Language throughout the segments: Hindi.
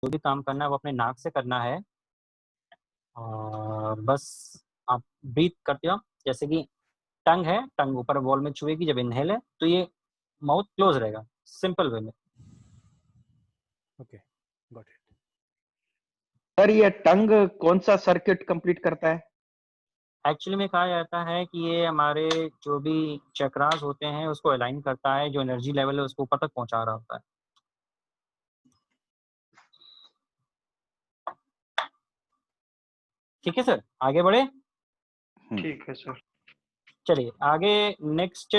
जो भी काम करना है वो अपने नाक से करना है और बस आप ब्रीथ करते हो, जैसे कि टंग है, टंग ऊपर वॉल में छुएगी जब इनहेल है तो ये माउथ क्लोज रहेगा, सिंपल वे में। Okay, got it. सर ये टंग कौन सा सर्किट कंप्लीट करता है? एक्चुअली में कहा जाता है कि ये हमारे जो भी चक्रास होते हैं उसको अलाइन करता है, जो एनर्जी लेवल है उसको ऊपर तक पहुंचा रहा होता है। ठीक है सर, आगे बढ़े। ठीक है सर। चलिए आगे नेक्स्ट।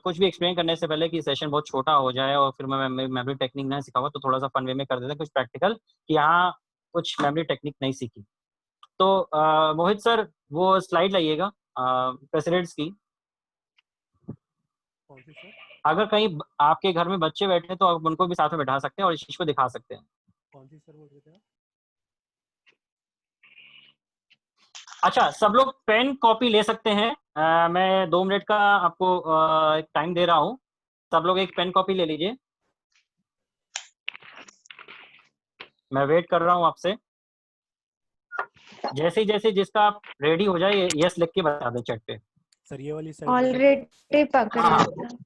कुछ भी एक्सप्लेन करने से पहले कि सेशन बहुत छोटा हो जाए और फिर मैं मेमोरी टेक्निक नहीं सिखाऊंगा तो थोड़ा सा फन वे में कर देते हैं कुछ प्रैक्टिकल, कि यहाँ कुछ मेमोरी टेक्निक नहीं सीखी। तो मोहित सर वो स्लाइड लाइएगा प्रेसिडेंट्स की। कौन सी सर? अगर कहीं आपके घर में बच्चे बैठे तो आप उनको भी साथ में बैठा सकते हैं और इस चीज को दिखा सकते हैं। कौन सी सर बोल रहे थे आप? अच्छा, सब लोग पेन कॉपी ले सकते हैं। मैं 2 मिनट का आपको टाइम दे रहा हूँ, सब लोग एक पेन कॉपी ले लीजिए। मैं वेट कर रहा हूँ आपसे। जैसे जैसे जिसका आप रेडी हो जाए यस लिख के बता दें चैट पे। सर ये वाली साइड ऑलरेडी पकड़े हाँ, हैं।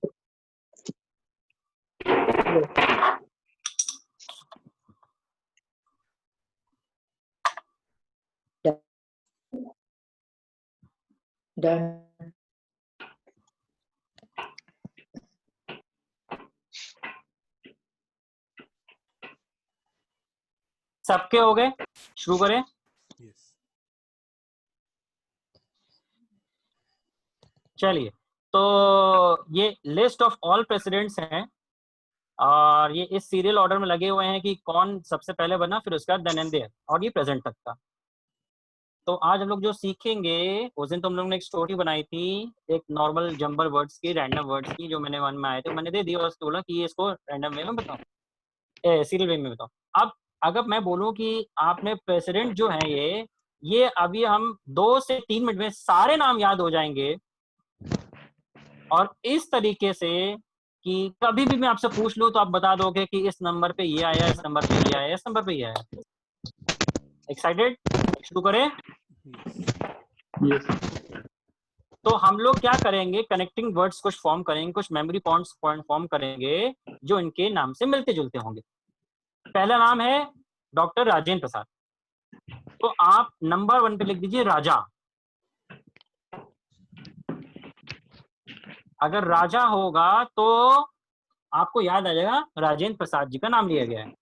Done. सबके हो गए, शुरू करें। यस। चलिए, तो ये लिस्ट ऑफ ऑल प्रेसिडेंट्स हैं और ये इस सीरियल ऑर्डर में लगे हुए हैं कि कौन सबसे पहले बना, फिर उसके बाद देन एंड देयर, और ये प्रेजेंट तक का। तो आज हम लोग जो सीखेंगे, उस दिन तो हम लोग ने एक स्टोरी बनाई थी एक नॉर्मल जंबल वर्ड्स की, रैंडम वर्ड्स की, जो मैंने मन में आए थे मैंने दे दिया और उसको बोला कि ये इसको रैंडम वे में बताओ, सीरियल वे में बताओ। अब अगर मैं बोलूं कि आपने प्रेसिडेंट जो है ये अभी हम 2 से 3 मिनट में सारे नाम याद हो जाएंगे, और इस तरीके से कि कभी भी मैं आपसे पूछ लूं तो आप बता दोगे कि इस नंबर पे ये आया, इस नंबर पे ये आया, इस नंबर पे ये आया। एक्साइटेड? शुरू करें। यस। तो हम लोग क्या करेंगे, कनेक्टिंग वर्ड्स कुछ फॉर्म करेंगे, कुछ मेमोरी पॉइंट्स फॉर्म करेंगे जो इनके नाम से मिलते जुलते होंगे। पहला नाम है डॉक्टर राजेंद्र प्रसाद, तो आप नंबर 1 पे लिख दीजिए राजा। अगर राजा होगा तो आपको याद आ जाएगा राजेंद्र प्रसाद जी का नाम लिया गया है।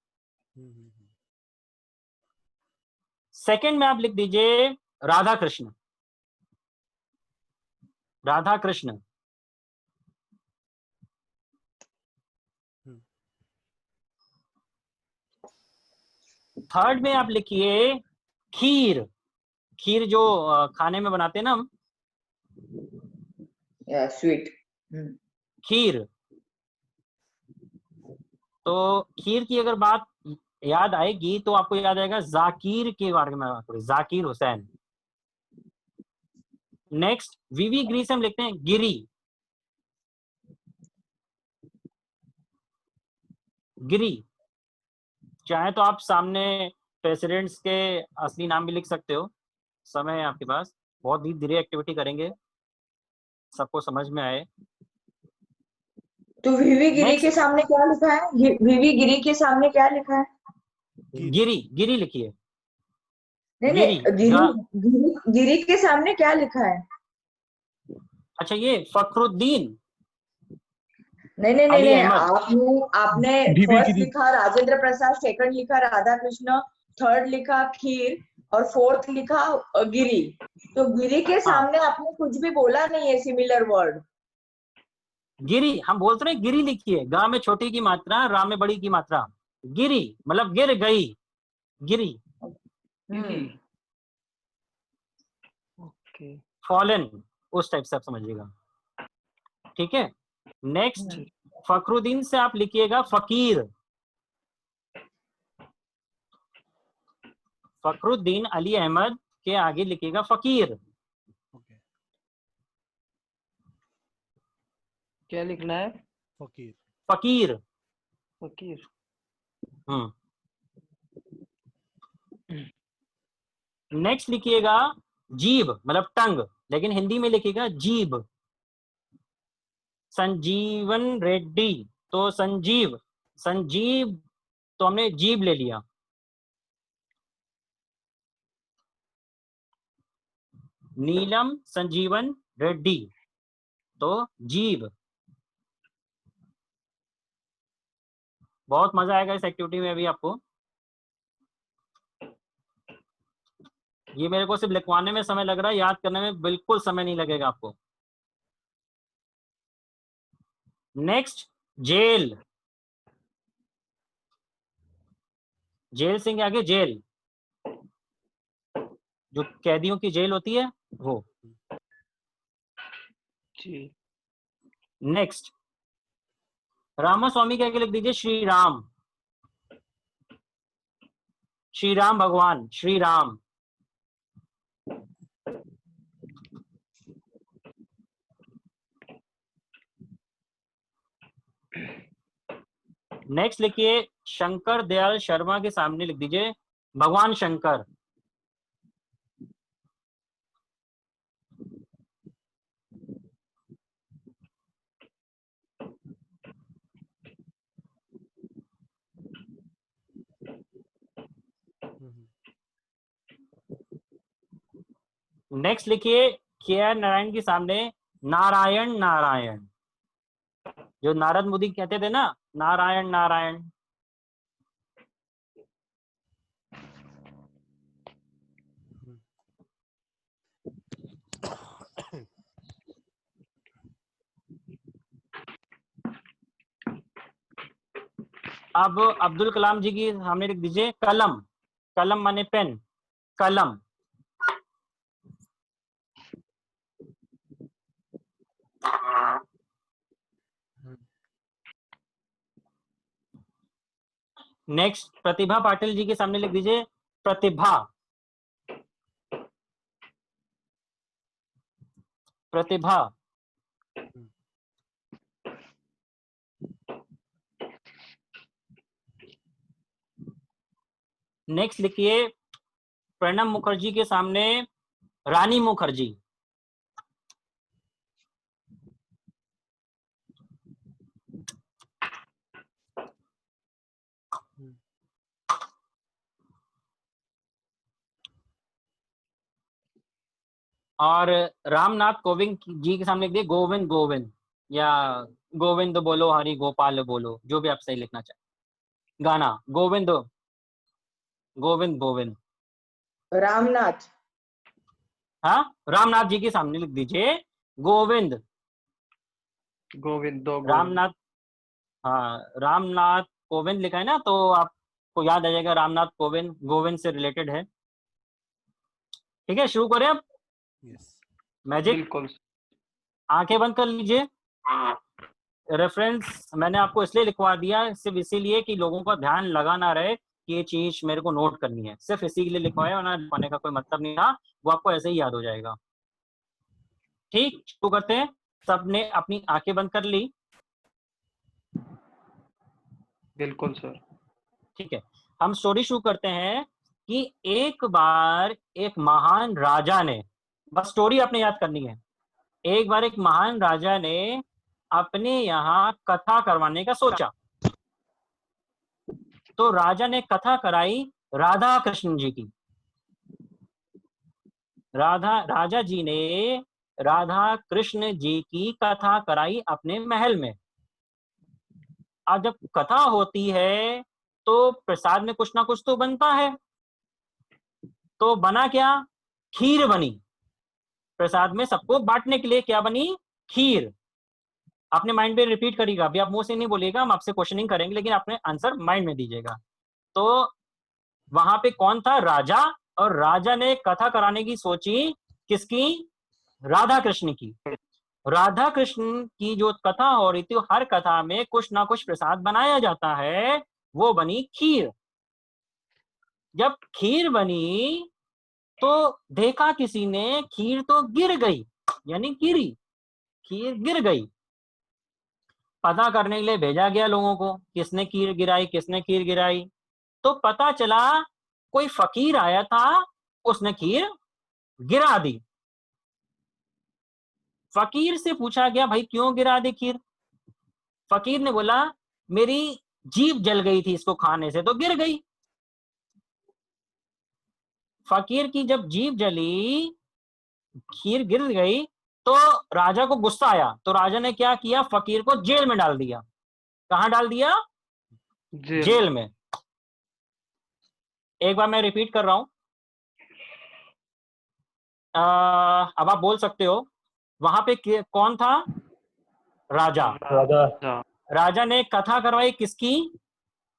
सेकंड में आप लिख दीजिए राधा कृष्ण। राधा कृष्ण। थर्ड में आप लिखिए खीर। खीर जो खाने में बनाते हैं ना हम, Yeah, sweet. खीर। तो खीर की अगर बात याद आएगी तो आपको याद आएगा जाकिर के बारे में, जाकिर हुसैन। नेक्स्ट वीवी गिरी से हम लिखते हैं गिरी। गिरी। चाहे तो आप सामने प्रेसिडेंट्स के असली नाम भी लिख सकते हो, समय है आपके पास, बहुत धीरे धीरे एक्टिविटी करेंगे, सबको समझ में आए। तो वीवी गिरी Next, के सामने क्या लिखा है? वीवी गिरी के सामने क्या लिखा है? गिरी। गिरी लिखिए। नहीं गिरी। नहीं, गिरी के सामने क्या लिखा है? अच्छा, ये फखरुद्दीन नहीं नहीं नहीं अली नहीं, अहमद। आपने फर्स्ट लिखा राजेंद्र प्रसाद, सेकंड लिखा राधा कृष्ण, थर्ड लिखा खीर और फोर्थ लिखा गिरी। तो गिरी के सामने आपने कुछ भी बोला नहीं है सिमिलर वर्ड। गिरी हम बोलते रहे, गिरी लिखिए, गा में छोटी की मात्रा, रा में बड़ी की मात्रा। गिरी मतलब गिर गई, गिरी। ओके। फॉलन उस टाइप से आप समझिएगा, ठीक है। नेक्स्ट फखरुद्दीन से आप लिखिएगा फकीर। फखरुद्दीन अली अहमद के आगे लिखिएगा फकीर। क्या लिखना है? फकीर। फकीर। फकीर। नेक्स्ट लिखिएगा जीभ, मतलब टंग, लेकिन हिंदी में लिखिएगा जीभ। संजीवन रेड्डी, तो संजीव, संजीव तो हमने जीभ ले लिया। नीलम संजीवन रेड्डी, तो जीभ। बहुत मजा आएगा इस एक्टिविटी में अभी आपको। ये मेरे को सिर्फ लिखवाने में समय लग रहा है, याद करने में बिल्कुल समय नहीं लगेगा आपको। नेक्स्ट जेल, जेल सिंह के आगे जेल, जो कैदियों की जेल होती है वो। जी। नेक्स्ट रामास्वामी के आगे लिख दीजिए श्री राम, श्री राम भगवान, श्री राम। नेक्स्ट लिखिए शंकर दयाल शर्मा के सामने लिख दीजिए भगवान शंकर। नेक्स्ट लिखिए के आर नारायण के सामने नारायण नारायण, जो नारद मुनि कहते थे ना, नारायण नारायण। अब अब्दुल कलाम जी की सामने लिख दीजिए कलम, कलम माने पेन, कलम। नेक्स्ट प्रतिभा पाटिल जी के सामने लिख दीजिए प्रतिभा, प्रतिभा। नेक्स्ट लिखिए प्रणब मुखर्जी के सामने रानी मुखर्जी। और रामनाथ कोविंद जी के सामने लिख दिए गोविंद गोविंद, या गोविंद बोलो हरि गोपाल बोलो, जो भी आप सही लिखना चाहें। गाना गोविंद गोविंद गोविंद। रामनाथ, हाँ रामनाथ जी के सामने लिख दीजिए गोविंद गोविंद, दो गोविंद। रामनाथ, हाँ रामनाथ कोविंद लिखा है ना, तो आपको याद आ जाएगा रामनाथ कोविंद गोविंद से रिलेटेड है। ठीक है, शुरू करें अब। यस मैजिक, बिल्कुल। आंखें बंद कर लीजिए। रेफरेंस मैंने आपको इसलिए लिखवा दिया, सिर्फ इसीलिए कि लोगों का ध्यान लगा ना रहे कि ये चीज मेरे को नोट करनी है, सिर्फ इसी के लिए लिखवाया, वरना लिखवाने का कोई मतलब नहीं था, वो आपको ऐसे ही याद हो जाएगा। ठीक, शुरू करते हैं। सबने अपनी आंखें बंद कर ली? बिल्कुल सर। ठीक है, हम स्टोरी शुरू करते हैं कि एक बार एक महान राजा ने, बस स्टोरी आपने याद करनी है। एक बार एक महान राजा ने अपने यहाँ कथा करवाने का सोचा, तो राजा ने कथा कराई राधा कृष्ण जी की। राजा जी ने राधा कृष्ण जी की कथा कराई अपने महल में। अब जब कथा होती है तो प्रसाद में कुछ ना कुछ तो बनता है, तो बना क्या? खीर बनी। प्रसाद में सबको बांटने के लिए क्या बनी? खीर। अपने माइंड में रिपीट करिएगा, अभी आप मुंह से नहीं बोलिएगा, हम आपसे क्वेश्चनिंग करेंगे, लेकिन आपने आंसर माइंड में दीजिएगा। तो वहां पे कौन था? राजा, और राजा ने कथा कराने की सोची, किसकी? राधा कृष्ण की। राधा कृष्ण की जो कथा हो रही थी, हर कथा में कुछ ना कुछ प्रसाद बनाया जाता है, वो बनी खीर। जब खीर बनी तो देखा किसी ने, खीर तो गिर गई, यानी गिरी, खीर गिर गई। पता करने के लिए भेजा गया लोगों को, किसने खीर गिराई, किसने खीर गिराई। तो पता चला कोई फकीर आया था उसने खीर गिरा दी। फकीर से पूछा गया भाई क्यों गिरा दी खीर? फकीर ने बोला मेरी जीभ जल गई थी इसको खाने से तो गिर गई। फकीर की जब जीभ जली, खीर गिर गई, तो राजा को गुस्सा आया, तो राजा ने क्या किया, फकीर को जेल में डाल दिया। कहां डाल दिया? जेल में। एक बार मैं रिपीट कर रहा हूं, अब आप बोल सकते हो वहां पे कौन था? राजा। राजा ने कथा करवाई किसकी?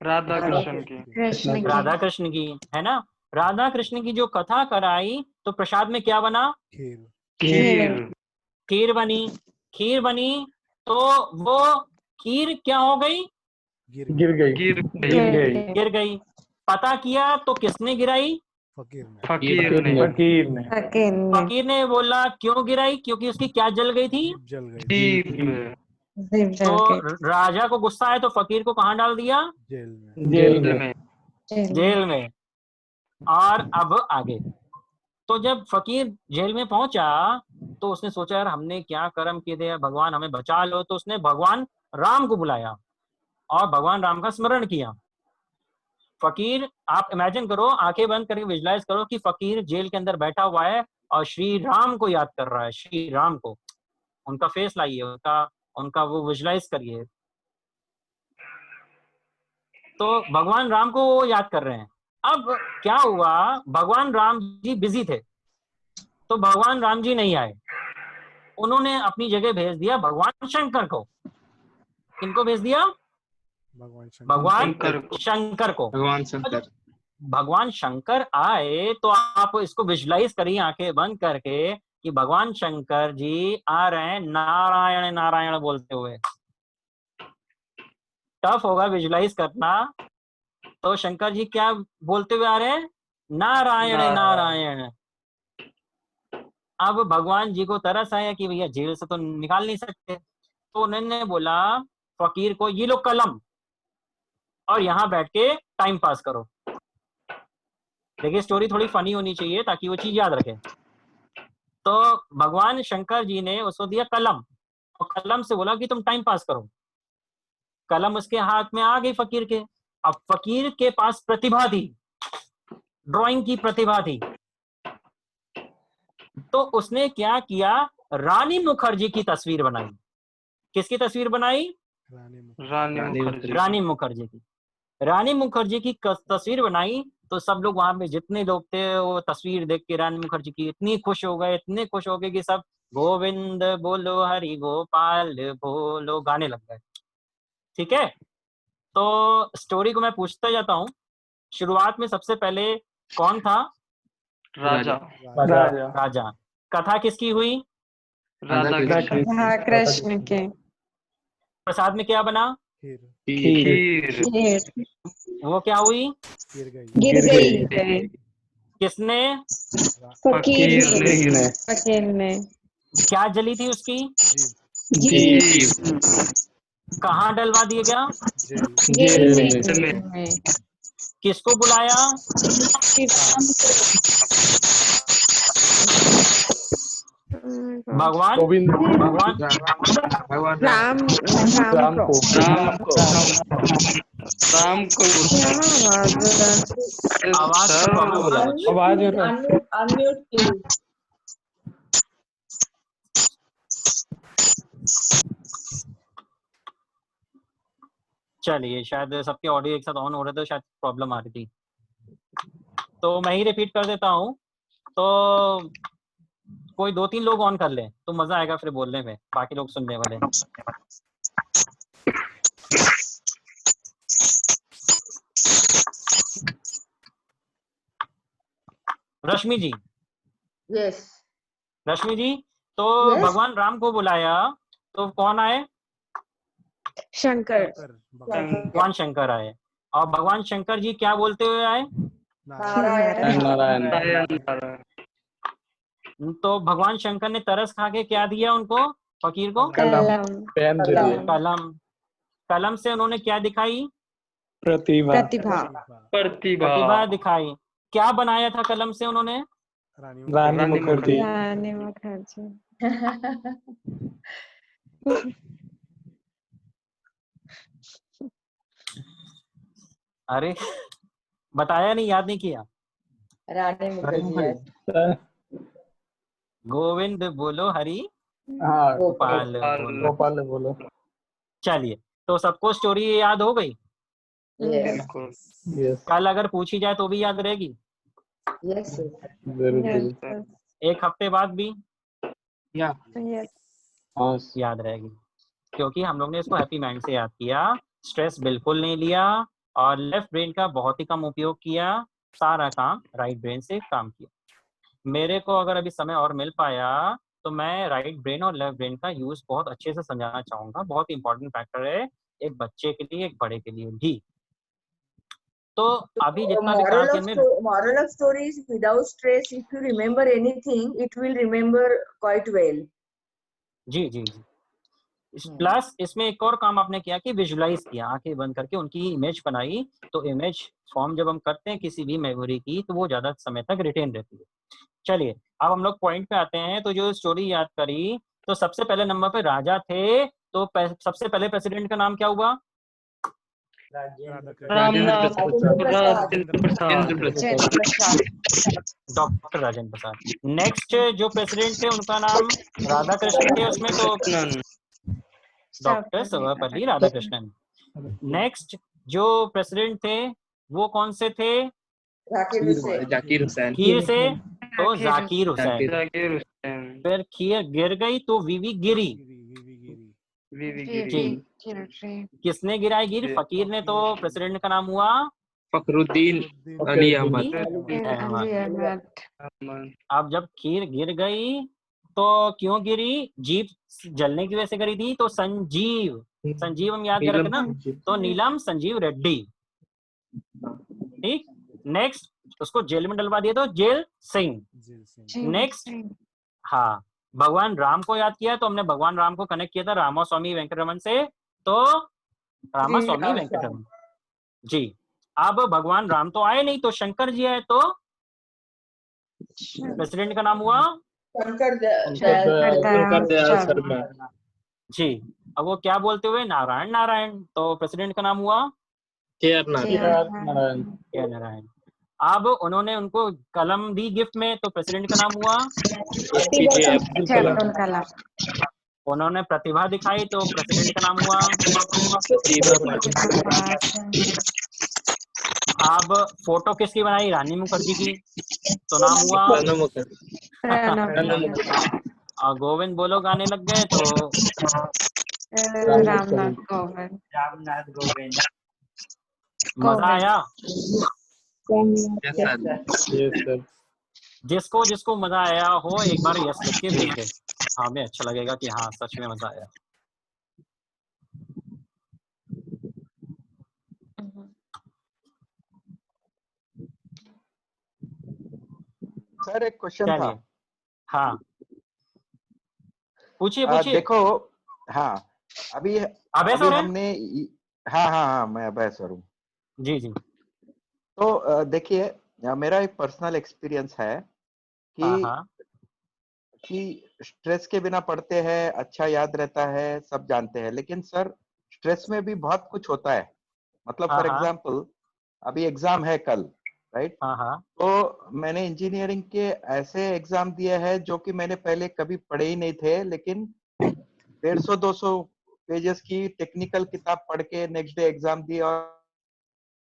राधा कृष्ण की। राधा कृष्ण की, है ना। राधा कृष्ण की जो कथा कराई तो प्रसाद में क्या बना? खीर। खीर बनी। खीर बनी तो वो खीर क्या हो गई? गिर गई। पता किया तो किसने गिराई? फकीर ने। फकीर ने बोला क्यों गिराई? क्योंकि उसकी क्या जल गई थी? जीभ। तो राजा को गुस्सा आया तो फकीर को कहां डाल दिया? जेल में। और अब आगे, तो जब फकीर जेल में पहुंचा तो उसने सोचा यार हमने क्या कर्म किए थे, भगवान हमें बचा लो। तो उसने भगवान राम को बुलाया और भगवान राम का स्मरण किया। फकीर, आप इमेजिन करो, आंखें बंद करके विजुलाइज करो कि फकीर जेल के अंदर बैठा हुआ है और श्री राम को याद कर रहा है, श्री राम को। उनका फेस लाइए, उनका वो विजुलाइज करिए। तो भगवान राम को वो याद कर रहे हैं। अब क्या हुआ, भगवान राम जी बिजी थे तो भगवान राम जी नहीं आए। उन्होंने अपनी जगह भेज दिया भगवान शंकर को। किनको भेज दिया? भगवान शंकर को। भगवान शंकर आए तो आप इसको विजुलाइज करिए आंखें बंद करके कि भगवान शंकर जी आ रहे हैं नारायण नारायण बोलते हुए। टफ होगा विजुलाइज करना। तो शंकर जी क्या बोलते हुए आ रहे हैं? नारायण नारायण। अब भगवान जी को तरस आया कि भैया जेल से तो निकाल नहीं सकते, तो उन्होंने बोला फकीर को ये लो कलम और यहाँ बैठ के टाइम पास करो। देखिए स्टोरी थोड़ी फनी होनी चाहिए ताकि वो चीज याद रखे। तो भगवान शंकर जी ने उसको दिया कलम और कलम से बोला कि तुम टाइम पास करो। कलम उसके हाथ में आ गई फकीर के। अब फकीर के पास प्रतिभा थी, ड्राइंग की प्रतिभा थी। तो उसने क्या किया, रानी मुखर्जी की तस्वीर बनाई। किसकी तस्वीर बनाई? रानी मुखर्जी की। रानी मुखर्जी की तस्वीर बनाई तो सब लोग वहां पे जितने लोग थे वो तस्वीर देख के रानी मुखर्जी की इतने खुश हो गए कि सब गोविंद बोलो हरि गोपाल बोलो गाने लग गए। ठीक है, तो स्टोरी को मैं पूछता जाता हूँ। शुरुआत में सबसे पहले कौन था? राजा। कथा किसकी हुई? राधा कृष्ण के। प्रसाद में क्या बना? खीर। वो क्या हुई? गिर गई। किसने? फकीर ने। क्या जली थी उसकी? जीभ। कहाँ डलवा दिया गया? जेल में। किसको बुलाया? भगवान राम को। आवाज अनम्यूट प्लीज। चलिए, शायद सबके ऑडियो एक साथ ऑन हो रहे थे, शायद प्रॉब्लम आ रही थी, तो मैं ही रिपीट कर देता हूँ। तो कोई 2-3 लोग ऑन कर लें तो मजा आएगा फिर बोलने में, बाकी लोग सुनने वाले। रश्मि जी। यस। रश्मि जी, तो Yes? भगवान राम को बुलाया तो कौन आए? शंकर। भगवान शंकर आए। और भगवान शंकर जी क्या बोलते हुए आए? नारायण। तो भगवान शंकर ने तरस खा के क्या दिया उनको, फकीर को? कलम से उन्होंने क्या दिखाई? प्रतिभा। प्रतिभा दिखाई। क्या बनाया था कलम से उन्होंने? रानी मुखर्जी। रानी मुखर्जी। अरे बताया नहीं, याद नहीं किया। रानी मुखर्जी है। गोविंद बोलो, हरी हाँ गोपाल बोलो। गोपाल बोलो। चलिए, तो सबको स्टोरी याद हो गई? यस बिल्कुल। यस कल अगर पूछी जाए तो भी याद रहेगी? यस जरूर जरूर। एक हफ्ते बाद भी या यस। हाँ याद रहेगी, क्योंकि हम लोग ने इसको हैप्पी माइंड से याद किया, स्ट्रेस बिल्कुल नहीं लिया और लेफ्ट ब्रेन का बहुत ही कम उपयोग किया, सारा काम राइट ब्रेन से काम किया। मेरे को अगर अभी समय और मिल पाया तो मैं राइट ब्रेन और लेफ्ट ब्रेन का यूज बहुत अच्छे से समझाना चाहूंगा। बहुत इंपॉर्टेंट फैक्टर है एक बच्चे के लिए, एक बड़े के लिए भी। तो अभी जितना भी कहा कि हमें moral of story is without stress, if you remember anything, it will remember quite well. जी जी जी प्लस इसमें एक और काम आपने किया कि विजुलाइज किया, आंखें बंद करके उनकी इमेज बनाई। तो इमेज फॉर्म जब हम करते हैं किसी भी मेमोरी की तो वो ज्यादा समय तक रिटेन रहती है। चलिए अब हम लोग पॉइंट पे आते हैं। तो जो स्टोरी याद करी, तो सबसे पहले नंबर पे राजा थे। तो सबसे पहले प्रेसिडेंट का नाम क्या हुआ? राजेंद्र प्रसाद। डॉक्टर राजेंद्र प्रसाद। नेक्स्ट जो प्रेसिडेंट थे उनका नाम राधा कृष्ण थे, उसमें तो डॉक्टर सर्वपल्ली राधाकृष्णन। नेक्स्ट जो प्रेसिडेंट थे वो कौन से थे? जाकिर हुसैन। खीर से तो जाकिर हुसैन। जाकिर हुसैन। फिर खीर गिर गई तो वीवी गिरी। वीवी गिरी। किसने गिराई गिर? फकीर ने। तो प्रेसिडेंट का नाम हुआ फखरुद्दीन अली अहमद। अब जब खीर गिर गई तो क्यों गिरी? जीप जलने की वजह से गिरी थी। तो संजीव, संजीव हम याद कर रखे ना, तो नीलम संजीव रेड्डी। ठीक। नेक्स्ट उसको जेल में डलवा दिया तो जेल सिंह। नेक्स्ट हाँ, भगवान राम को याद किया तो हमने भगवान राम को कनेक्ट किया था रामास्वामी वेंकटरमन से, तो रामास्वामी वेंकटरमन जी। अब भगवान राम तो आए नहीं तो शंकर जी आए, तो प्रेसिडेंट का नाम हुआ शंकर शर्मा जी। अब वो क्या बोलते हुए? नारायण नारायण। तो प्रेसिडेंट का नाम हुआ के.आर. नारायण। अब उन्होंने उनको कलम दी गिफ्ट में, तो प्रेसिडेंट का नाम हुआ APJ अब्दुल कलाम। उन्होंने प्रतिभा दिखाई तो प्रेसिडेंट का नाम हुआ अब फोटो किसकी बनाई? रानी मुखर्जी की, तो नाम हुआ और गोविंद बोलो गाने लग गए तो रामनाथ गोविंद। मजा आया? Yes sir. जिसको जिसको मजा आया हो एक बार यस लिख के भेज दे, हमें अच्छा लगेगा कि हाँ सच में मजा आया। सर एक क्वेश्चन था। चलिए हाँ पूछिए पूछिए। देखो हाँ अभी अभय सर हैं? हमने हाँ मैं अभय सर हूँ। जी जी। तो देखिए मेरा एक पर्सनल एक्सपीरियंस है कि स्ट्रेस के बिना पढ़ते हैं, अच्छा याद रहता है, सब जानते हैं, लेकिन सर स्ट्रेस में भी बहुत कुछ होता है। मतलब फॉर एग्जांपल अभी एग्जाम है कल, राइट? तो मैंने इंजीनियरिंग के ऐसे एग्जाम दिए हैं जो कि मैंने पहले कभी पढ़े ही नहीं थे, लेकिन 150-200 पेजेस की टेक्निकल किताब पढ़ के नेक्स्ट डे एग्जाम दिए। और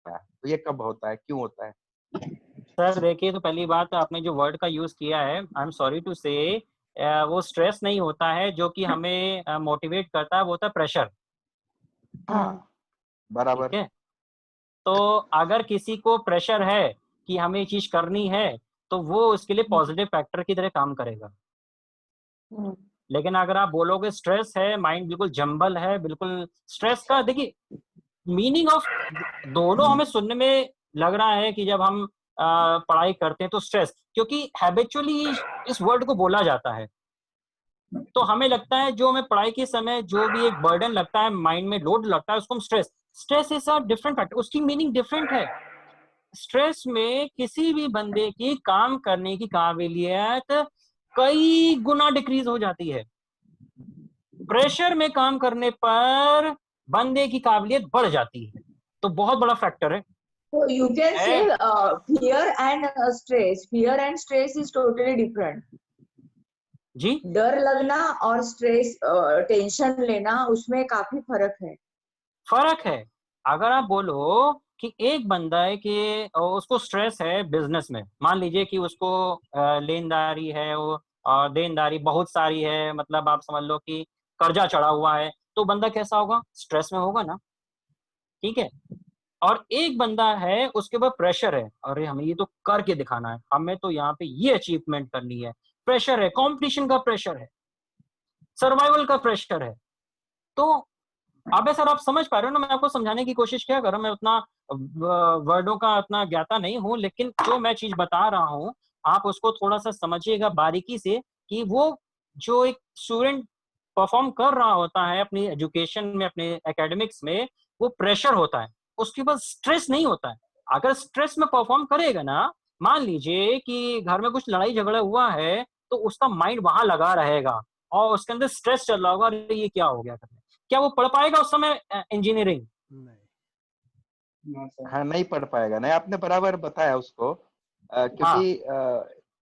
तो ये कब होता है, क्यों होता है? सर देखिए, तो पहली बात आपने जो वर्ड का यूज किया है, आई एम सॉरी टू से, वो स्ट्रेस नहीं होता है जो कि हमें मोटिवेट करता है, वो होता है प्रेशर। बराबर। ठीक है। तो अगर किसी को प्रेशर है कि हमें ये चीज करनी है तो वो उसके लिए पॉजिटिव फैक्टर की तरह काम करेगा। लेकिन अगर आप बोलोगे स्ट्रेस है, माइंड बिल्कुल जंबल है, बिल्कुल स्ट्रेस का देखिए मीनिंग ऑफ दोनों हमें सुनने में लग रहा है कि जब हम पढ़ाई करते हैं तो स्ट्रेस, क्योंकि हैबिचुअली इस वर्ड को बोला जाता है तो हमें लगता है जो हमें पढ़ाई के समय जो भी एक बर्डन लगता है, माइंड में लोड लगता है, उसको हम stress is a different factor, उसकी मीनिंग डिफरेंट है। स्ट्रेस में किसी भी बंदे की काम करने की काबिलियत कई गुना डिक्रीज हो जाती है। प्रेशर में काम करने पर बंदे की काबिलियत बढ़ जाती है। तो बहुत बड़ा फैक्टर है। So you can say fear and stress. Fear and stress is totally different. जी, डर लगना और स्ट्रेस टेंशन लेना उसमें काफी फर्क है। फर्क है। अगर आप बोलो कि एक बंदा है कि उसको स्ट्रेस है बिजनेस में, मान लीजिए कि उसको लेनदारी है वो और देनदारी बहुत सारी है, मतलब आप समझ लो कि कर्जा चढ़ा हुआ है, तो बंदा कैसा होगा? स्ट्रेस में होगा ना। ठीक है। और एक बंदा है उसके ऊपर प्रेशर है, अरे हमें ये तो करके दिखाना है, हमें तो यहाँ पे ये अचीवमेंट करनी है, प्रेशर है, कंपटीशन का प्रेशर है, सर्वाइवल का प्रेशर है। तो अबे सर आप समझ पा रहे हो ना, मैं आपको समझाने की कोशिश क्या कर रहा हूं। मैं उतना वर्डों का उतना ज्ञाता नहीं हूं, लेकिन जो मैं चीज बता रहा हूं आप उसको थोड़ा सा समझिएगा बारीकी से, कि वो जो एक स्टूडेंट परफॉर्म कर रहा होता है अपनी एजुकेशन में, अपने एकेडमिक्स में, वो प्रेशर होता है, उसके पास स्ट्रेस नहीं होता है। अगर स्ट्रेस में परफॉर्म करेगा ना, मान लीजिए कि घर में कुछ लड़ाई झगड़ा हुआ है, तो उसका माइंड वहां लगा रहेगा और उसके अंदर स्ट्रेस चल रहा होगा, अरे ये क्या हो गया करने। क्या वो पढ़ पाएगा उस समय इंजीनियरिंग? नहीं। हाँ, नहीं पढ़ पाएगा। नहीं, आपने बराबर बताया उसको, क्योंकि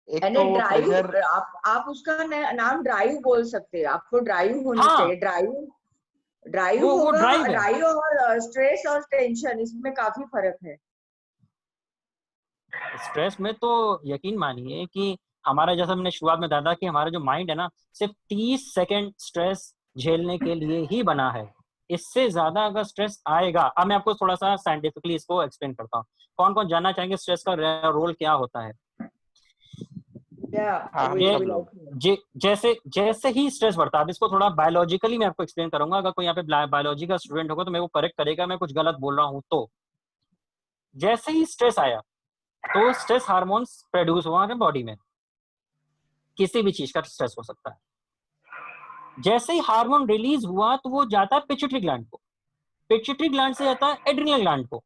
एक यानी तो वो ड्राइव, प्रेशर, आप उसका नाम ड्राइव बोल सकते हैं। आपको ड्राइव होनी हाँ, चाहिए। ड्राइव वो होगा। ड्राइव है। ड्राइव और स्ट्रेस और टेंशन इसमें काफी फर्क है। स्ट्रेस में तो यकीन मानिए कि हमारा, जैसा मैंने शुरुआत में बताया कि हमारा जो माइंड है ना, सिर्फ 30 सेकंड स्ट्रेस झेलने के लिए ही बना है। इससे ज्यादा अगर स्ट्रेस आएगा, अब मैं आपको थोड़ा सा साइंटिफिकली इसको एक्सप्लेन करता हूँ। कौन कौन जानना चाहेंगे स्ट्रेस का रोल क्या होता है? हाँ, हम सब लोग। जैसे जैसे ही स्ट्रेस बढ़ता है, अब इसको थोड़ा बायोलॉजिकली मैं आपको एक्सप्लेन करूंगा। अगर कोई यहाँ पे बायोलॉजी का स्टूडेंट होगा तो मेरे को करेक्ट करेगा, मैं कुछ गलत बोल रहा हूँ तो। जैसे ही स्ट्रेस आया तो स्ट्रेस हार्मोन्स प्रोड्यूस हुआ है बॉडी में, किसी भी चीज का स्ट्रेस हो सकता है। जैसे ही हार्मोन रिलीज हुआ तो वो जाता है पिट्यूटरी ग्लैंड को, पिट्यूटरी ग्लैंड से जाता है एड्रिनल ग्लैंड को।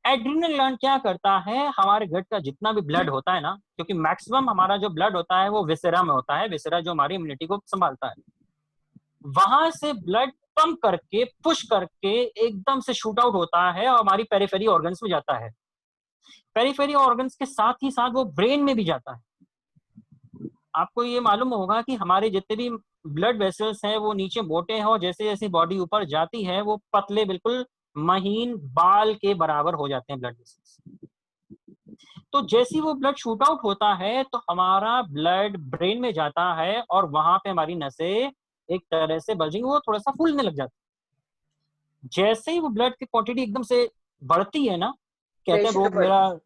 एड्रिनल ग्लैंड क्या करता है, हमारे ब्लड का जितना भी ब्लड होता है ना, क्योंकि मैक्सिमम हमारा जो ब्लड होता है वो विसेरा में होता है, विसेरा जो हमारी इम्यूनिटी को संभालता है, वहां से ब्लड पंप करके पुश करके एकदम से शूट आउट होता है और हमारी पेरिफेरी ऑर्गन्स में जाता है। पेरिफेरी ऑर्गन्स के साथ ही साथ वो ब्रेन में भी जाता है। आपको ये मालूम होगा कि हमारे जितने भी ब्लड वेसल्स हैं वो नीचे मोटे हैं और जैसे जैसे बॉडी ऊपर जाती है वो पतले, बिल्कुल महीन बाल के बराबर हो जाते हैं ब्लड वेसल्स। तो जैसे ही वो ब्लड शूट आउट होता है तो हमारा ब्लड ब्रेन में जाता है और वहां पे हमारी नसें एक तरह से बल्जिंग, वो थोड़ा सा फूलने लग जाती है। जैसे ही वो ब्लड की क्वांटिटी एकदम से बढ़ती है ना, कहते हैं रोग मेरा,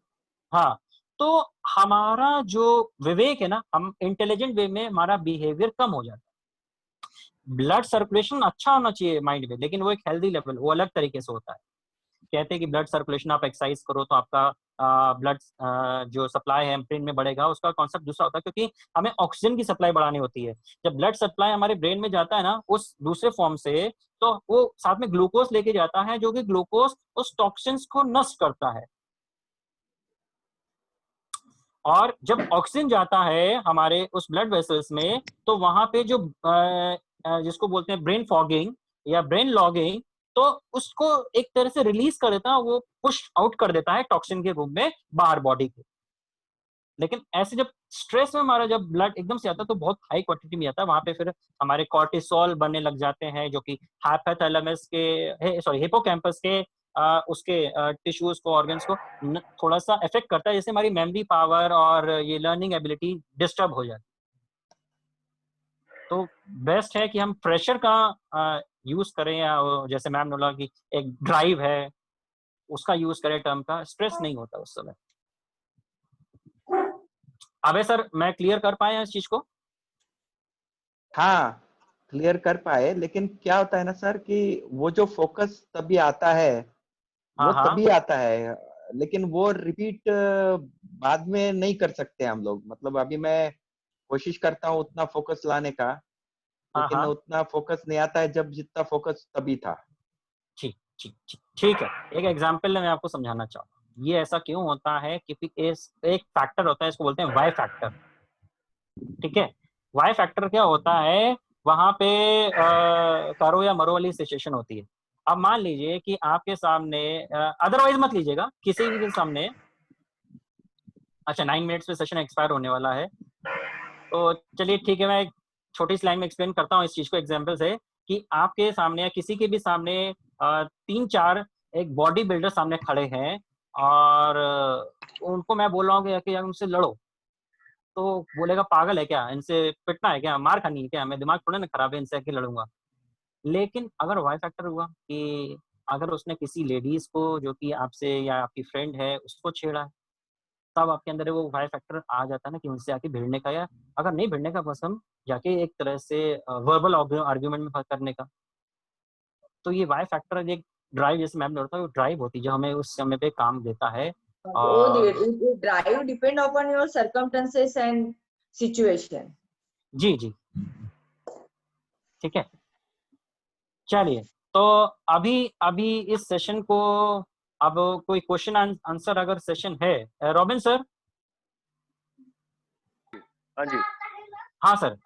हाँ, तो हमारा जो विवेक है ना, हम इंटेलिजेंट वे में हमारा बिहेवियर कम हो जाता है। ब्लड सर्कुलेशन अच्छा होना चाहिए माइंड में, लेकिन वो एक हेल्दी लेवल, वो अलग तरीके से होता है। कहते हैं कि ब्लड सर्कुलेशन, आप एक्सरसाइज करो तो आपका ब्लड जो सप्लाई है ब्रेन में बढ़ेगा, उसका कॉन्सेप्ट दूसरा होता है, क्योंकि हमें ऑक्सीजन की सप्लाई बढ़ानी होती है। जब ब्लड सप्लाई हमारे ब्रेन में जाता है ना उस दूसरे फॉर्म से, तो वो साथ में ग्लूकोज लेके जाता है, जो कि ग्लूकोज उस टॉक्सिन्स को नष्ट करता है। और जब ऑक्सीजन जाता है हमारे उस ब्लड वेसल्स में, तो वहां पे जो जिसको बोलते हैं ब्रेन फॉगिंग या ब्रेन लॉगिंग, तो उसको एक तरह से रिलीज कर देता है, वो पुश आउट कर देता है टॉक्सिन के रूप में बाहर बॉडी के। लेकिन ऐसे जब स्ट्रेस में हमारा जब ब्लड एकदम से आता है तो बहुत हाई क्वांटिटी में आता है, वहां पे फिर हमारे कॉर्टिसोल बनने लग जाते हैं, जो कि हाइपोथैलेमस के, सॉरी, हिपोकैम्पस के उसके टिश्यूज को, ऑर्गन्स को थोड़ा सा इफेक्ट करता है, जैसे हमारी मेमोरी पावर और ये लर्निंग एबिलिटी डिस्टर्ब हो जाती है। तो बेस्ट है कि हम प्रेशर का यूज करें, या जैसे मैम ने बोला कि एक ड्राइव है उसका यूज करें टर्म का, स्ट्रेस नहीं होता उस समय। अबे सर मैं क्लियर कर पाए इस चीज को? हाँ, क्लियर कर पाए, लेकिन क्या होता है ना सर कि वो जो फोकस तभी आता है, वो हाँ, तभी आता है, लेकिन वो रिपीट बाद में नहीं कर सकते हम लोग। मतलब अभी मैं कोशिश करता हूँ उतना फोकस लाने का, हाँ, लेकिन हाँ, उतना फोकस नहीं आता है जब जितना फोकस तभी था। ठीक ठीक ठीक ठीक है। एक एग्जाम्पल मैं आपको समझाना चाहूँ। ये ऐसा क्यों होता है? क्योंकि एक फैक्टर होता है, इसको बोलते हैं वाई फैक्टर। ठीक है, वाई फैक्टर क्या होता है? वहां पे करो या मरो वाली सिचुएशन होती है। अब मान लीजिए कि आपके सामने, अदरवाइज मत लीजिएगा, किसी के सामने, अच्छा 9 मिनट्स में सेशन एक्सपायर होने वाला है, तो चलिए ठीक है, मैं एक छोटी सी लाइन में एक्सप्लेन करता हूँ इस चीज को एग्जाम्पल से, कि आपके सामने या किसी के भी सामने 3-4 एक बॉडी बिल्डर सामने खड़े हैं और उनको मैं बोल रहा हूँ कि उनसे लड़ो, तो बोलेगा पागल है क्या, इनसे पिटना है क्या, मार खानी है क्या, मैं दिमाग थोड़ा ना खराब है, इनसे आके लड़ूंगा। लेकिन अगर वाई फैक्टर हुआ कि अगर उसने किसी लेडीज को जो कि आपसे या आपकी फ्रेंड है उसको छेड़ा है, तब आपके अंदर वो वाई फैक्टर आ जाता है ना कि उनसे आके भिड़ने का, या अगर नहीं भिड़ने का बस हम जाके एक तरह से वर्बल आर्ग्यूमेंट में करने का। तो ये वाई फैक्टर एक ड्राइव, जैसे मैम ने बताया, वो ड्राइव होती है जो हमें उस समय पे काम देता है। Drive depend upon your circumstances and situation. जी जी, ठीक है। चलिए, तो अभी इस सेशन को, अब कोई क्वेश्चन आंसर अगर सेशन है, रॉबिन सर? हाँ जी, हाँ सर।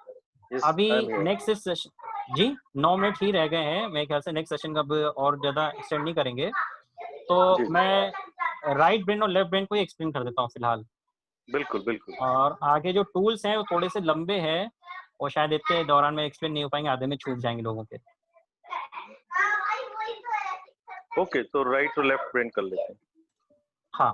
yes, अभी I'm here. नेक्स्ट सेशन जी 9 मिनट ही रह गए हैं, मेरे ख्याल से नेक्स्ट सेशन का अब और ज्यादा एक्सटेंड नहीं करेंगे, तो जी। मैं राइट ब्रेन और लेफ्ट ब्रेन को ही एक्सप्लेन कर देता हूँ फिलहाल। बिल्कुल बिल्कुल। और आगे जो टूल्स हैं वो थोड़े से लंबे हैं, और शायद इतने दौरान में एक्सप्लेन नहीं हो पाएंगे, आधे में छूट जाएंगे लोगों के। ओके, तो राइट और लेफ्ट ब्रेन कर लेते हैं। हाँ,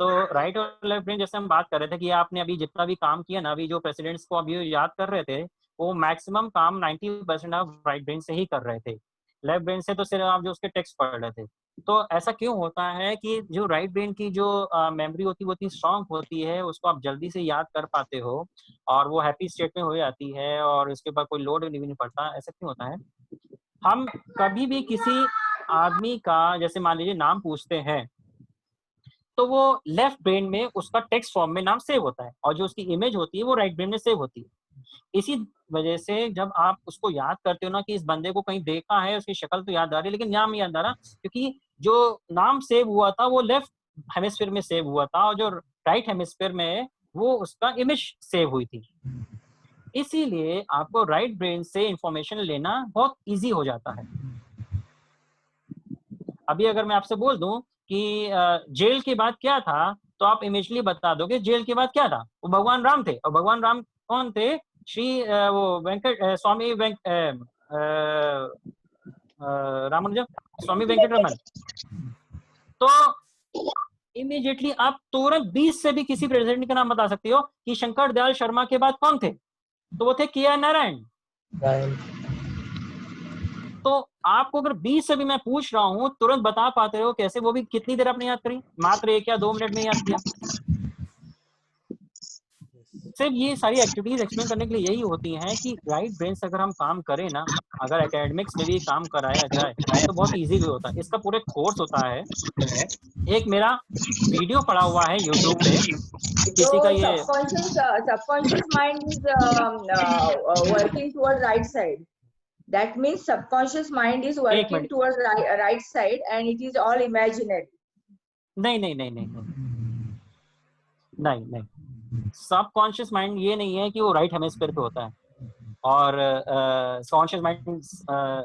तो राइट और लेफ्ट ब्रेन, जैसे हम बात कर रहे थे कि आपने अभी जितना भी काम किया ना, अभी जो प्रेसिडेंट्स को अभी याद कर रहे थे, वो मैक्सिमम काम 90% आप राइट ब्रेन से ही कर रहे थे। लेफ्ट ब्रेन से तो सिर्फ आप जो उसके टेक्स्ट पढ़ रहे थे। तो ऐसा क्यों होता है कि जो राइट ब्रेन की जो मेमोरी होती है वो इतनी स्ट्रांग होती है, उसको आप जल्दी से याद कर पाते हो और वो हैप्पी स्टेट में हो जाती है और उसके बाद कोई लोड भी नहीं पड़ता। ऐसा क्यों होता है? हम कभी भी किसी आदमी का, जैसे मान लीजिए, नाम पूछते हैं, तो वो लेफ्ट ब्रेन में उसका टेक्स्ट फॉर्म में नाम सेव होता है और जो उसकी इमेज होती है वो राइट ब्रेन में सेव होती है। इसी वजह से जब आप उसको याद करते हो ना कि इस बंदे को कहीं देखा है, उसकी शक्ल तो याद आ रही है लेकिन नाम याद आ रहा, क्योंकि जो नाम सेव हुआ था वो लेफ्ट हेमिस्फीयर में सेव हुआ था और जो राइट हेमिस्फीयर में वो उसका इमेज सेव हुई थी। इसीलिए आपको राइट ब्रेन से इंफॉर्मेशन लेना बहुत इजी हो जाता है। अभी अगर मैं आपसे बोल दूं कि जेल के बाद क्या था, तो आप इमेजली बता दोगे जेल के बाद क्या था, वो भगवान राम थे। और भगवान राम कौन थे? श्री वो वेंकट स्वामी रामानुजम, स्वामी वेंकटरमन। तो इमीडिएटली आप तुरंत 20 से भी किसी प्रेसिडेंट का नाम बता सकते हो कि शंकर दयाल शर्मा के बाद कौन थे, तो वो थे के.आर. नारायण। तो आपको अगर 20 से भी मैं पूछ रहा हूं तुरंत बता पाते हो कैसे? वो भी कितनी देर आपने याद करी? मात्र 1 या 2 मिनट में याद किया। सिर्फ ये सारी एक्टिविटीज एक्सप्लेन करने के लिए यही होती हैं कि राइट ब्रेन से अगर हम काम करें ना, अगर एकेडमिक्स में भी काम कराया जाए तो बहुत इजी भी होता है। इसका पूरा कोर्स होता है, एक मेरा वीडियो पड़ा हुआ है यूट्यूब पे, किसी का ये subconscious mind is working towards right side. That means subconscious mind is working towards right side and it is all imaginary. नहीं, सबकॉन्शियस माइंड ये नहीं है कि वो राइट हेमिस्फीयर पे होता है और कॉन्शियस माइंड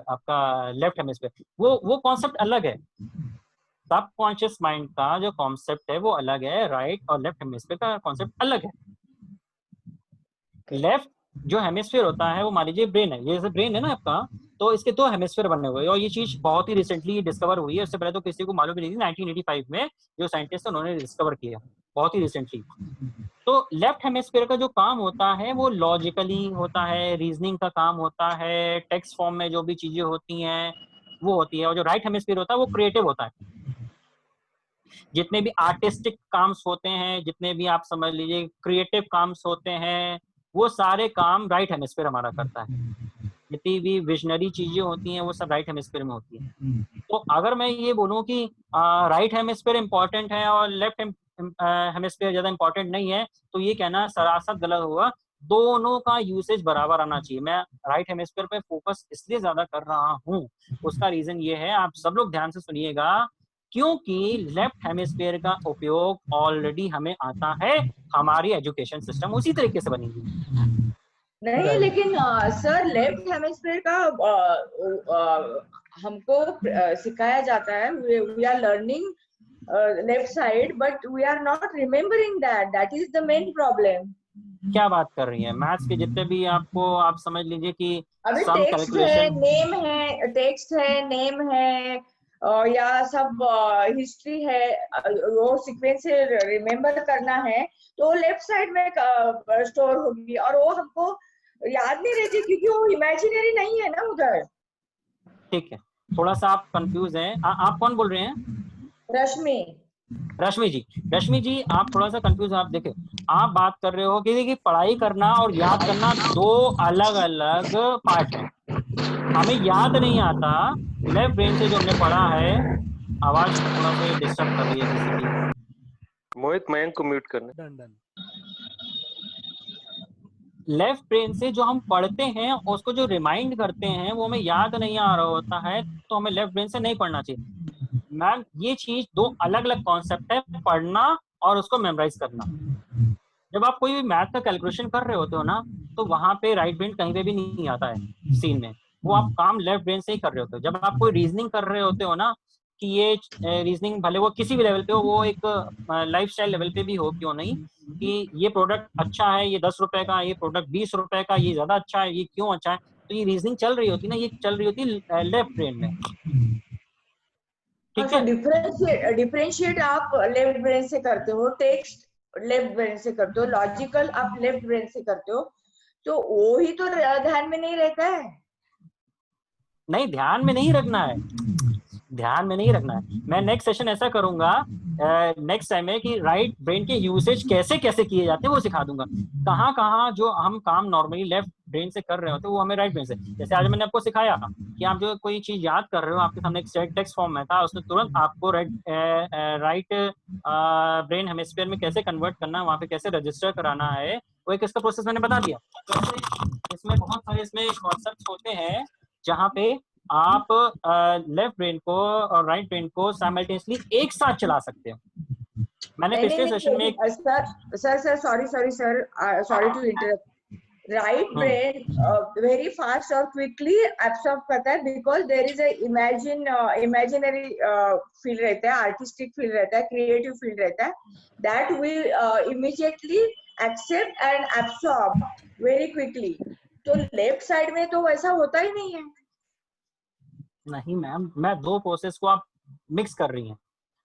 आपका लेफ्ट हेमिस्फीयर, वो कॉन्सेप्ट अलग है। सबकॉन्शियस माइंड का जो कॉन्सेप्ट है वो अलग है, राइट और लेफ्ट हेमिस्फीयर का कॉन्सेप्ट अलग है। लेफ्ट जो हेमिस्फीयर होता है वो मान लीजिए ब्रेन है, ये जैसे ब्रेन है ना आपका, तो इसके 2 हेमिस्फीयर बने हुए हैं और ये चीज बहुत ही रिसेंटली डिस्कवर हुई है। उससे पहले तो किसी को मालूम भी नहीं थी। 1985 में जो साइंटिस्ट है उन्होंने डिस्कवर किया, बहुत ही रिसेंटली। तो लेफ्ट हेमिस्फीयर का जो काम होता है वो लॉजिकली होता है, रीजनिंग का काम होता है, टेक्स्ट फॉर्म में जो भी चीजें होती हैं वो होती है। और जो राइट हेमिस्फीयर होता है वो क्रिएटिव होता है। जितने भी आर्टिस्टिक काम्स होते हैं, जितने भी आप समझ लीजिए क्रिएटिव काम्स होते हैं, वो सारे काम राइट हेमिस्फीयर हमारा करता है। जितनी भी विजनरी चीजें होती हैं वो सब राइट हेमिस्फीयर में होती हैं। तो अगर मैं ये बोलूं कि राइट हेमिस्फीयर इंपॉर्टेंट है और लेफ्ट हेमिस्फीयर ज्यादा इंपॉर्टेंट नहीं है, तो ये कहना सरासर गलत होगा। दोनों का यूसेज बराबर आना चाहिए। मैं राइट हेमिस्फीयर पे फोकस इसलिए ज्यादा कर रहा हूँ, उसका रीजन ये है, आप सब लोग ध्यान से सुनिएगा क्योंकि लेफ्ट हेमिस्फीयर का उपयोग ऑलरेडी हमें आता है, हमारी एजुकेशन सिस्टम उसी तरीके से बनी हुई। नहीं लेकिन सर लेफ्ट हेमिस्फीयर का हमको सिखाया जाता है, we are learning left side but we are not remembering that is the main problem. क्या बात कर रही है? मैथ्स के जितने भी आपको, आप समझ लीजिए कि अभी सम टेक्स्ट है, कैलकुलेशन, नेम है, टेक्स्ट है, नेम है, या सब हिस्ट्री है, वो सीक्वेंस से रिमेम्बर करना है तो लेफ्ट साइड में स्टोर होगी और वो हमको याद नहीं रहती क्योंकि वो इमेजिनरी नहीं है ना उधर। ठीक है, थोड़ा सा आप कंफ्यूज हैं। आप कौन बोल रहे हैं? रश्मि। रश्मि जी, रश्मि जी आप थोड़ा सा कंफ्यूज हैं। आप देखें, आप बात कर रहे हो कि पढ़ाई करना और याद करना दो अलग अलग पार्ट है। हमें याद नहीं आता, लेफ्ट ब्रेन से जो हमने पढ़ा है। आवाज थोड़ा सा डिस्टर्ब कर रही है किसी की। मोहित मयंक को म्यूट करना। Done done. लेफ्ट ब्रेन से जो हम पढ़ते हैं उसको जो रिमाइंड करते हैं वो हमें याद नहीं आ रहा होता है, तो हमें लेफ्ट ब्रेन से नहीं पढ़ना चाहिए। मैम ये चीज दो अलग अलग कॉन्सेप्ट है, पढ़ना और उसको मेमोराइज करना। जब आप कोई भी मैथ का कैलकुलेशन कर रहे होते हो ना, तो वहां पे राइट ब्रेन कहीं पे भी नहीं आता है सीन में, वो आप काम लेफ्ट ब्रेन से ही कर रहे होते हो। जब आप कोई रीजनिंग कर रहे होते हो ना, कि ये रीजनिंग भले वो किसी भी लेवल पे हो, वो एक लाइफस्टाइल लेवल पे भी हो क्यों नहीं, कि ये प्रोडक्ट अच्छा है, ये 10 रुपए का, ये प्रोडक्ट 20 रुपए का, ये ज्यादा अच्छा है, ये क्यों अच्छा है, तो ये रीजनिंग चल रही होती ना, ये चल रही होती लेफ्ट ब्रेन में। ठीक है, डिफरेंशिएट आप लेफ्ट ब्रेन से करते हो, टेक्स्ट लेफ्ट ब्रेन से करते हो, लॉजिकल आप लेफ्ट ब्रेन से करते हो, तो वो ही तो ध्यान में नहीं रहता है। नहीं ध्यान में नहीं रखना है, ध्यान में नहीं रखना है। मैं नेक्स्ट सेशन ऐसा करूंगा नेक्स्ट टाइम में कि राइट ब्रेन के यूसेज कैसे कैसे किए जाते हैं वो सिखा दूंगा। कहाँ कहाँ जो हम काम नॉर्मली लेफ्ट ब्रेन से कर रहे होते हैं वो हमें राइट ब्रेन से, जैसे आज मैंने आपको सिखाया कि आप जो कोई चीज याद कर रहे हो, आपके सामने एक टेक्स्ट फॉर्म में था, उसने तुरंत आपको राइट ब्रेन हेमिस्फीयर में कैसे कन्वर्ट करना है, वहाँ पे कैसे रजिस्टर कराना है, वो एक इसका प्रोसेस मैंने बता दिया। तो इसमें बहुत सारे इसमें कॉन्सेप्ट होते हैं जहाँ पे आप लेफ्ट ब्रेन को और राइट ब्रेन को साइमल्टेनियसली एक साथ चला सकते हो। मैंने पिछले सेशन में sir sorry to interrupt. Right brain very fast और क्विकली एब्सॉर्ब करता है because there is imaginary feel रहता है, आर्टिस्टिक फील रहता है, क्रिएटिव फील रहता है, that will immediately accept and absorb very quickly. तो लेफ्ट साइड में तो वैसा होता ही नहीं है। नहीं मैम, मैं दो प्रोसेस को आप मिक्स कर रही हैं।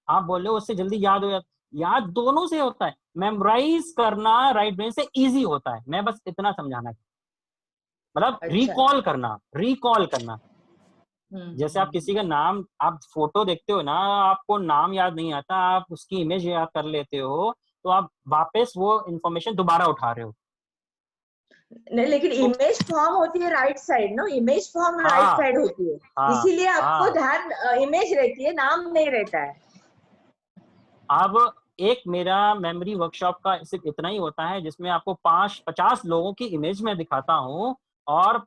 आप बोल रहे हो उससे जल्दी याद हो जाता, याद दोनों से होता है। मेमोराइज करना राइट ब्रेन से इजी होता है, मैं बस इतना समझाना है, मतलब रिकॉल करना। जैसे आप किसी का नाम, आप फोटो देखते हो ना, आपको नाम याद नहीं आता, आप उसकी इमेज याद कर लेते हो, तो आप वापस वो इंफॉर्मेशन दोबारा उठा रहे हो। नहीं लेकिन इमेज फॉर्म होती है right side, no image form right side होती है, इसीलिए आपको ध्यान इमेज रहती है, नाम नहीं रहता है। अब एक मेरा मेमोरी वर्कशॉप का सिर्फ इतना ही होता है जिसमें आपको 50 लोगों की इमेज में दिखाता हूँ और